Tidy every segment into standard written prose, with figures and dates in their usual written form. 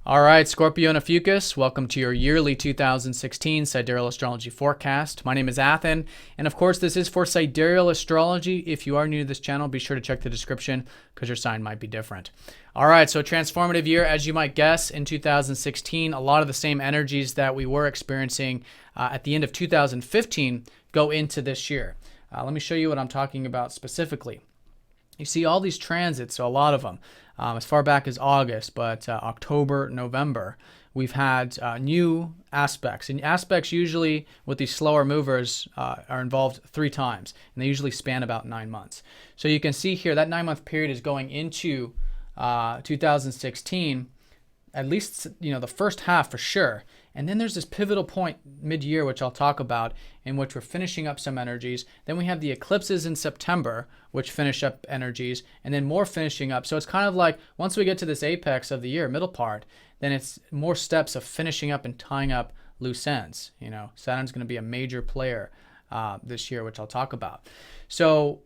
All right, Scorpio and Ophiuchus, welcome to your yearly 2016 Sidereal Astrology forecast. My name is Athen, and of course this is for Sidereal Astrology. If you are new to this channel, be sure to check the description because your sign might be different. All right, so transformative year, as you might guess, in 2016. A lot of the same energies that we were experiencing at the end of 2015 go into this year. Let me show you what I'm talking about specifically. You see all these transits, so a lot of them, as far back as August, but October, November, we've had new aspects. And aspects usually with these slower movers are involved 3 times, and they usually span about 9 months. So you can see here that 9-month period is going into 2016, at least the first half for sure. And then there's this pivotal point mid-year, which I'll talk about, in which we're finishing up some energies. Then we have the eclipses in September, which finish up energies, and then more finishing up. So it's kind of like once we get to this apex of the year, middle part, then it's more steps of finishing up and tying up loose ends. Saturn's going to be a major player this year, which I'll talk about. So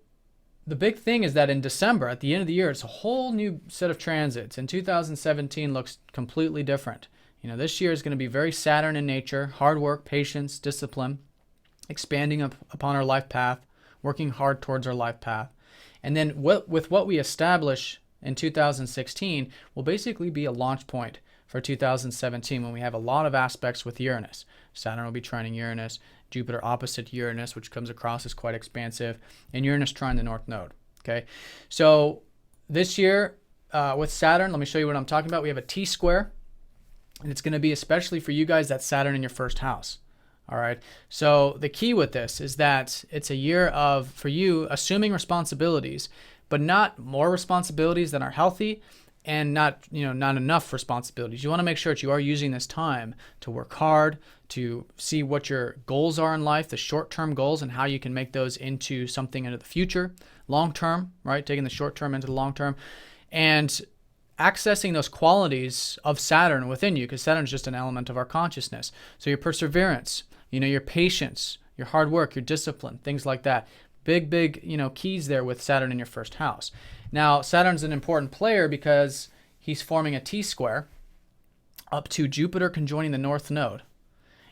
the big thing is that in December, at the end of the year, it's a whole new set of transits, and 2017 looks completely different. This year is going to be very Saturn in nature, hard work, patience, discipline, expanding upon our life path, working hard towards our life path. And then with what we establish in 2016 will basically be a launch point for 2017 when we have a lot of aspects with Uranus. Saturn will be trining Uranus, Jupiter opposite Uranus, which comes across as quite expansive, and Uranus trine the North Node. Okay, so this year with Saturn, let me show you what I'm talking about. We have a T-square. And it's going to be especially for you guys that's Saturn in your first house. All right. So the key with this is that it's a year of, for you, assuming responsibilities, but not more responsibilities than are healthy, and not enough responsibilities. You want to make sure that you are using this time to work hard, to see what your goals are in life, the short-term goals, and how you can make those into something into the future, long-term, right? Taking the short-term into the long-term, and accessing those qualities of Saturn within you, because Saturn is just an element of our consciousness. So your perseverance, your patience, your hard work, your discipline, things like that. Big, keys there with Saturn in your first house. Now, Saturn's an important player because he's forming a T-square up to Jupiter conjoining the North Node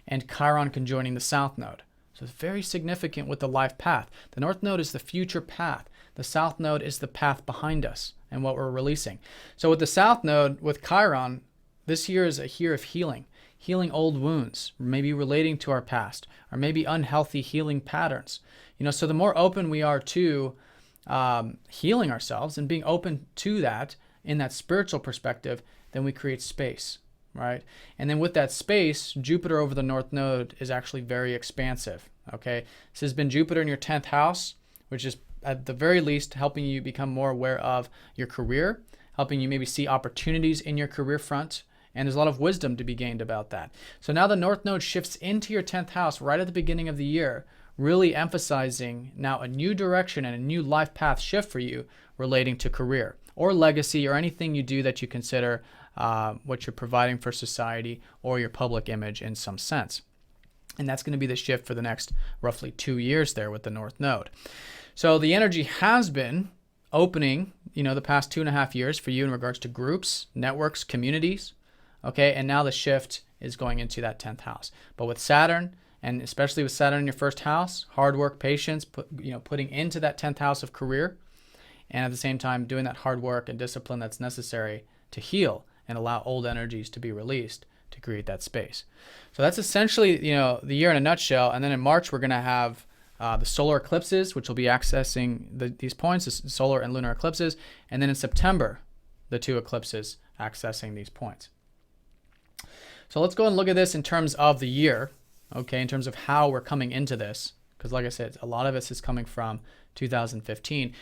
and Chiron conjoining the South Node. So it's very significant with the life path. The North Node is the future path. The South Node is the path behind us and what we're releasing. So with the South Node, with Chiron, this year is a year of healing old wounds, maybe relating to our past, or maybe unhealthy healing patterns. So the more open we are to healing ourselves and being open to that in that spiritual perspective, then we create space, right? And then with that space, Jupiter over the North Node is actually very expansive, okay? This has been Jupiter in your 10th house, which is at the very least helping you become more aware of your career, helping you maybe see opportunities in your career front, and there's a lot of wisdom to be gained about that. So now the North Node shifts into your 10th house right at the beginning of the year, really emphasizing now a new direction and a new life path shift for you relating to career or legacy or anything you do that you consider what you're providing for society or your public image in some sense. And that's going to be the shift for the next roughly 2 years there with the North Node. So the energy has been opening, the past 2.5 years for you in regards to groups, networks, communities, okay? And now the shift is going into that 10th house. But with Saturn, and especially with Saturn in your first house, hard work, patience, putting into that 10th house of career, and at the same time doing that hard work and discipline that's necessary to heal and allow old energies to be released to create that space. So that's essentially, the year in a nutshell. And then in March, we're going to have the solar eclipses, which will be accessing these points, the solar and lunar eclipses. And then in September, the 2 eclipses accessing these points. So let's go and look at this in terms of the year, okay, in terms of how we're coming into this. Because like I said, a lot of this is coming from 2015.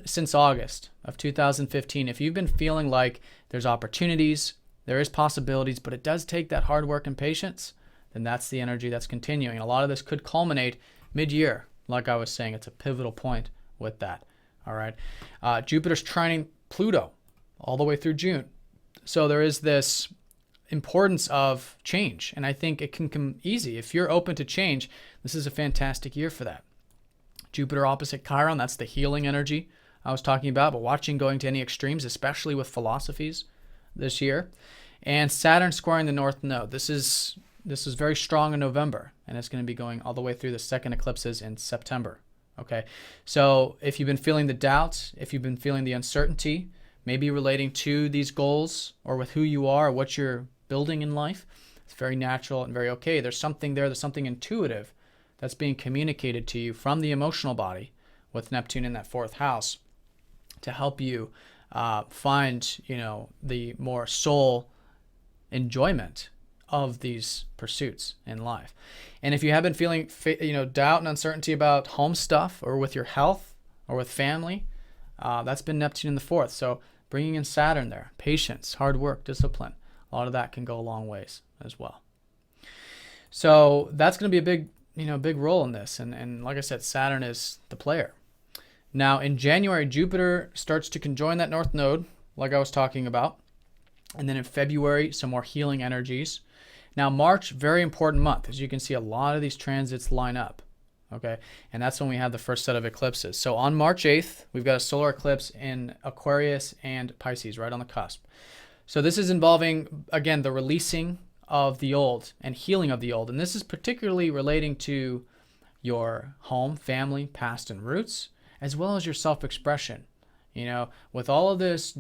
Since August of 2015, if you've been feeling like there's opportunities, there is possibilities, but it does take that hard work and patience, then that's the energy that's continuing. A lot of this could culminate mid-year. Like I was saying, it's a pivotal point with that. All right. Jupiter's trining Pluto all the way through June. So there is this importance of change, and I think it can come easy. If you're open to change, this is a fantastic year for that. Jupiter opposite Chiron, that's the healing energy I was talking about, but watching going to any extremes, especially with philosophies this year. And Saturn squaring the North Node. This is very strong in November, and it's going to be going all the way through the second eclipses in September. Okay, so if you've been feeling the doubt, if you've been feeling the uncertainty, maybe relating to these goals or with who you are, or what you're building in life, it's very natural and very okay. There's something there, there's something intuitive that's being communicated to you from the emotional body with Neptune in that fourth house to help you find, the more soul enjoyment of these pursuits in life. And if you have been feeling, doubt and uncertainty about home stuff or with your health or with family, that's been Neptune in the fourth. So bringing in Saturn there, patience, hard work, discipline, a lot of that can go a long ways as well. So that's going to be a big role in this. And like I said, Saturn is the player. Now in January, Jupiter starts to conjoin that North Node, like I was talking about. And then in February, some more healing energies. Now March, very important month. As you can see, a lot of these transits line up. Okay, and that's when we have the first set of eclipses. So on March 8th, we've got a solar eclipse in Aquarius and Pisces, right on the cusp. So this is involving, again, the releasing of the old and healing of the old. And this is particularly relating to your home, family, past, and roots, as well as your self-expression. With all of this,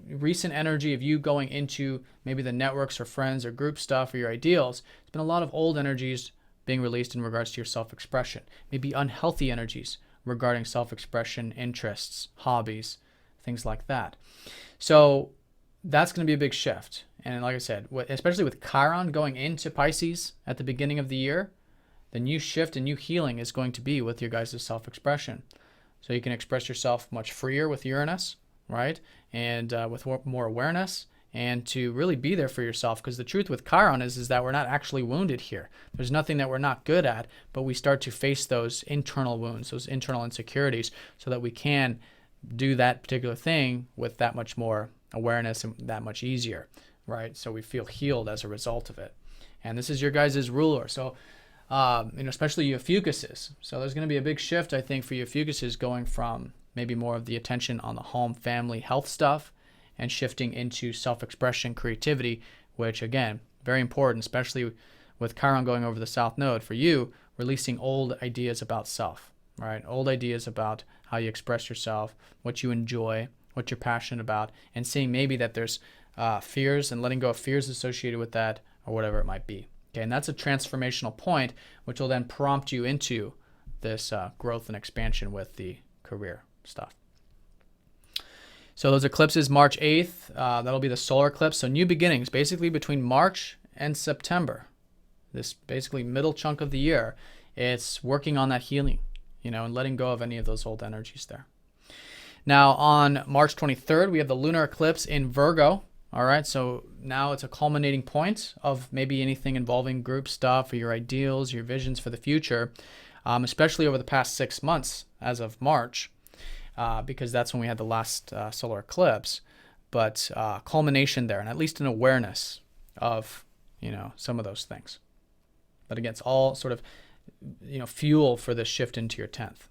recent energy of you going into maybe the networks or friends or group stuff or your ideals, there's been a lot of old energies being released in regards to your self-expression. Maybe unhealthy energies regarding self-expression, interests, hobbies, things like that. So that's going to be a big shift. And like I said, especially with Chiron going into Pisces at the beginning of the year, the new shift and new healing is going to be with your guys' self-expression. So you can express yourself much freer with Uranus, right? And with more awareness, and to really be there for yourself. Because the truth with Chiron is that we're not actually wounded here. There's nothing that we're not good at, but we start to face those internal wounds, those internal insecurities, so that we can do that particular thing with that much more awareness and that much easier, right? So we feel healed as a result of it. And this is your guys' ruler. So especially Ophiuchuses. So there's going to be a big shift, I think, for Ophiuchuses going from maybe more of the attention on the home, family, health stuff and shifting into self-expression, creativity, which, again, very important, especially with Chiron going over the South Node. For you, releasing old ideas about self, right? Old ideas about how you express yourself, what you enjoy, what you're passionate about, and seeing maybe that there's fears and letting go of fears associated with that or whatever it might be. Okay, and that's a transformational point, which will then prompt you into this growth and expansion with the career stuff. So those eclipses, March 8th, that'll be the solar eclipse. So new beginnings, basically between March and September, this basically middle chunk of the year, it's working on that healing, and letting go of any of those old energies there. Now on March 23rd, we have the lunar eclipse in Virgo. All right, so now it's a culminating point of maybe anything involving group stuff or your ideals, your visions for the future, especially over the past 6 months as of March, because that's when we had the last solar eclipse. But culmination there, and at least an awareness of, some of those things. But again, it's all sort of, fuel for this shift into your 10th.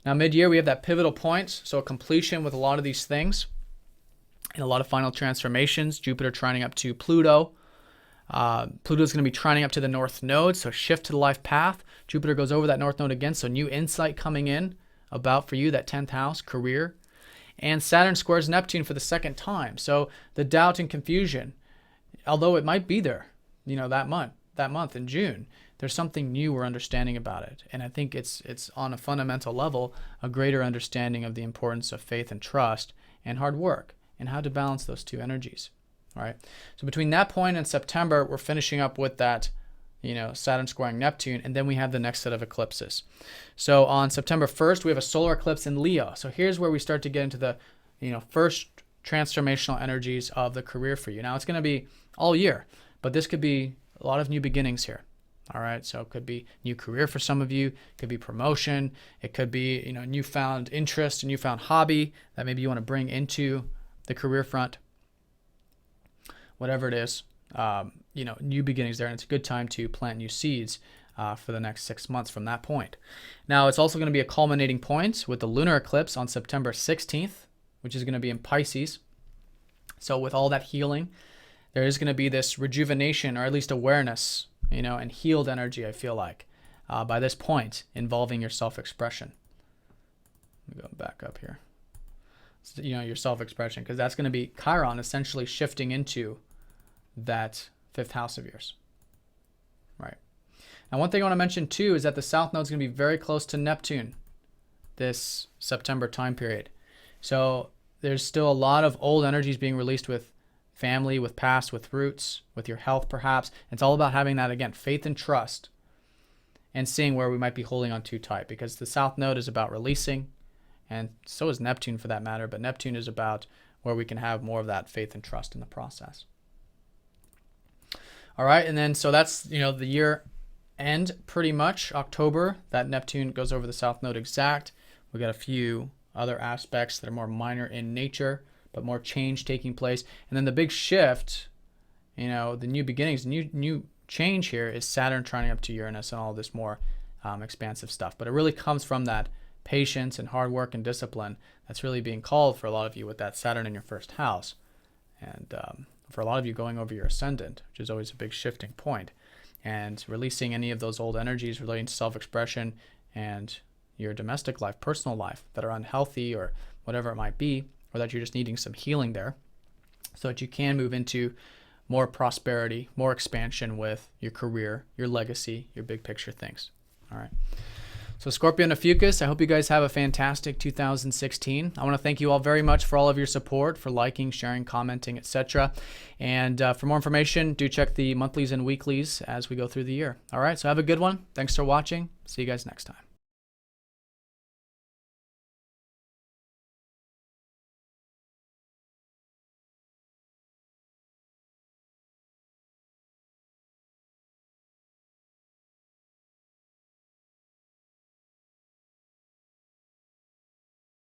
Now mid-year, we have that pivotal point, so a completion with a lot of these things. And a lot of final transformations. Jupiter trining up to Pluto. Pluto's going to be trining up to the North Node, so shift to the life path. Jupiter goes over that North Node again, so new insight coming in about for you, that 10th house, career. And Saturn squares Neptune for the second time. So the doubt and confusion, although it might be there, that month in June, there's something new we're understanding about it. And I think it's on a fundamental level, a greater understanding of the importance of faith and trust and hard work, and how to balance those two energies, all right? So between that point and September, we're finishing up with that, Saturn squaring Neptune, and then we have the next set of eclipses. So on September 1st, we have a solar eclipse in Leo. So here's where we start to get into the, first transformational energies of the career for you. Now it's going to be all year, but this could be a lot of new beginnings here. All right, so it could be new career for some of you, it could be promotion, it could be, newfound interest, a newfound hobby that maybe you want to bring into the career front, whatever it is, new beginnings there. And it's a good time to plant new seeds for the next 6 months from that point. Now, it's also going to be a culminating point with the lunar eclipse on September 16th, which is going to be in Pisces. So with all that healing, there is going to be this rejuvenation, or at least awareness, and healed energy, I feel like, by this point involving your self-expression. Let me go back up here. So, your self-expression, because that's going to be Chiron essentially shifting into that 5th house of yours. Right. Now, one thing I want to mention too is that the South Node is going to be very close to Neptune this September time period. So there's still a lot of old energies being released with family, with past, with roots, with your health perhaps. It's all about having that, again, faith and trust, and seeing where we might be holding on too tight, because the South Node is about releasing, and so is Neptune for that matter, but Neptune is about where we can have more of that faith and trust in the process. All right, and then so that's, the year end pretty much, October, that Neptune goes over the South Node exact. We got a few other aspects that are more minor in nature, but more change taking place. And then the big shift, the new beginnings, new change here is Saturn trining up to Uranus and all this more expansive stuff. But it really comes from that patience and hard work and discipline that's really being called for a lot of you with that Saturn in your 1st house. And for a lot of you going over your ascendant, which is always a big shifting point, and releasing any of those old energies relating to self-expression and your domestic life, personal life, that are unhealthy or whatever it might be, or that you're just needing some healing there, so that you can move into more prosperity, more expansion with your career, your legacy, your big picture things. All right. So Scorpio and Ophiuchus, I hope you guys have a fantastic 2016. I want to thank you all very much for all of your support, for liking, sharing, commenting, etc. And for more information, do check the monthlies and weeklies as we go through the year. All right, so have a good one. Thanks for watching. See you guys next time.